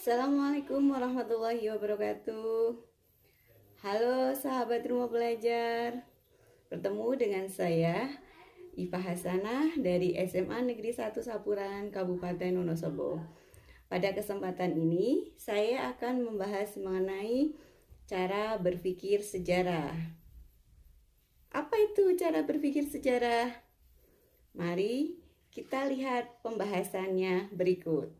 Assalamualaikum warahmatullahi wabarakatuh. Halo sahabat rumah belajar. Bertemu dengan saya Iva Hasanah dari SMA Negeri 1 Sapuran, Kabupaten Wonosobo. Pada kesempatan ini saya akan membahas mengenai cara berpikir sejarah. Apa itu cara berpikir sejarah? Mari kita lihat pembahasannya berikut.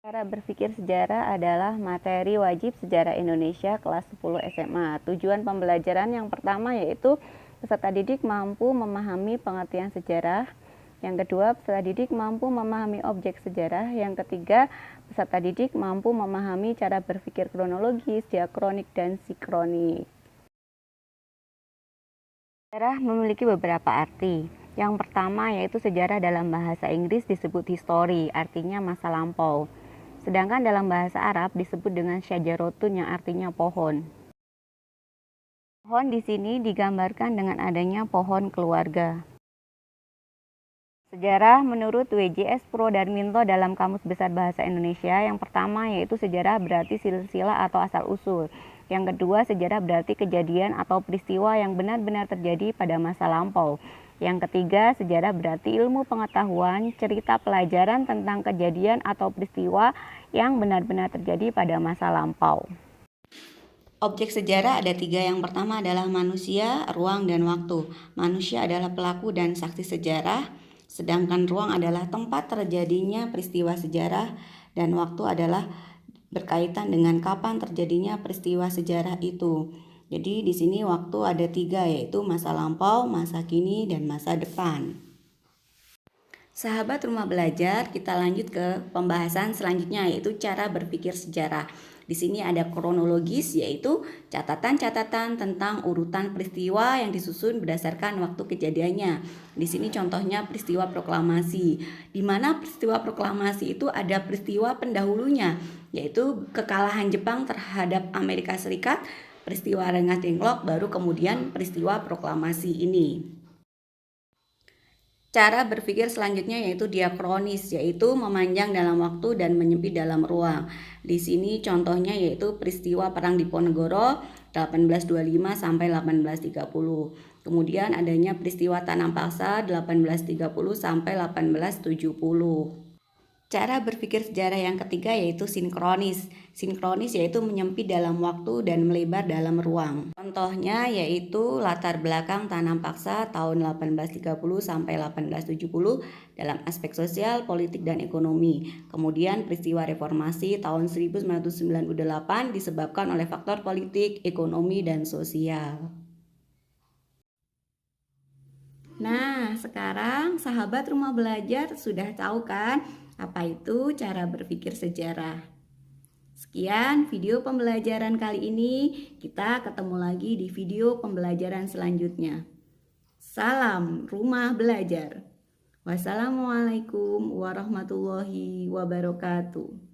Cara berpikir sejarah adalah materi wajib sejarah Indonesia kelas 10 SMA. Tujuan pembelajaran yang pertama yaitu peserta didik mampu memahami pengertian sejarah. Yang kedua, peserta didik mampu memahami objek sejarah. Yang ketiga, peserta didik mampu memahami cara berpikir kronologis, diakronik, dan sikronik. Sejarah memiliki beberapa arti. Yang pertama yaitu sejarah dalam bahasa Inggris disebut history, artinya masa lampau. Sedangkan dalam bahasa Arab disebut dengan syajarotun yang artinya pohon. Pohon di sini digambarkan dengan adanya pohon keluarga. Sejarah menurut W.J.S. Purwodarminto dalam Kamus Besar Bahasa Indonesia, yang pertama yaitu sejarah berarti silsilah atau asal-usul. Yang kedua, sejarah berarti kejadian atau peristiwa yang benar-benar terjadi pada masa lampau. Yang ketiga, sejarah berarti ilmu pengetahuan, cerita pelajaran tentang kejadian atau peristiwa yang benar-benar terjadi pada masa lampau. Objek sejarah ada tiga. Yang pertama adalah manusia, ruang, dan waktu. Manusia adalah pelaku dan saksi sejarah, sedangkan ruang adalah tempat terjadinya peristiwa sejarah, dan waktu adalah berkaitan dengan kapan terjadinya peristiwa sejarah itu. Jadi di sini waktu ada tiga, yaitu masa lampau, masa kini, dan masa depan. Sahabat rumah belajar, kita lanjut ke pembahasan selanjutnya, yaitu cara berpikir sejarah. Di sini ada kronologis, yaitu catatan-catatan tentang urutan peristiwa yang disusun berdasarkan waktu kejadiannya. Di sini contohnya peristiwa proklamasi, di mana peristiwa proklamasi itu ada peristiwa pendahulunya, yaitu kekalahan Jepang terhadap Amerika Serikat, peristiwa Rengas Dengklok, baru kemudian peristiwa proklamasi ini. Cara berpikir selanjutnya yaitu diakronis, yaitu memanjang dalam waktu dan menyempit dalam ruang. Di sini contohnya yaitu peristiwa Perang Diponegoro 1825 sampai 1830. Kemudian adanya peristiwa Tanah Paksa 1830 sampai 1870. Cara berpikir sejarah yang ketiga yaitu sinkronis. Sinkronis yaitu menyempit dalam waktu dan melebar dalam ruang. Contohnya yaitu latar belakang Tanah Paksa tahun 1830 sampai 1870 dalam aspek sosial, politik, dan ekonomi. Kemudian peristiwa reformasi tahun 1998 disebabkan oleh faktor politik, ekonomi, dan sosial. Nah, sekarang sahabat rumah belajar sudah tahu kan apa itu cara berpikir sejarah. Sekian video pembelajaran kali ini. Kita ketemu lagi di video pembelajaran selanjutnya. Salam rumah belajar. Wassalamualaikum warahmatullahi wabarakatuh.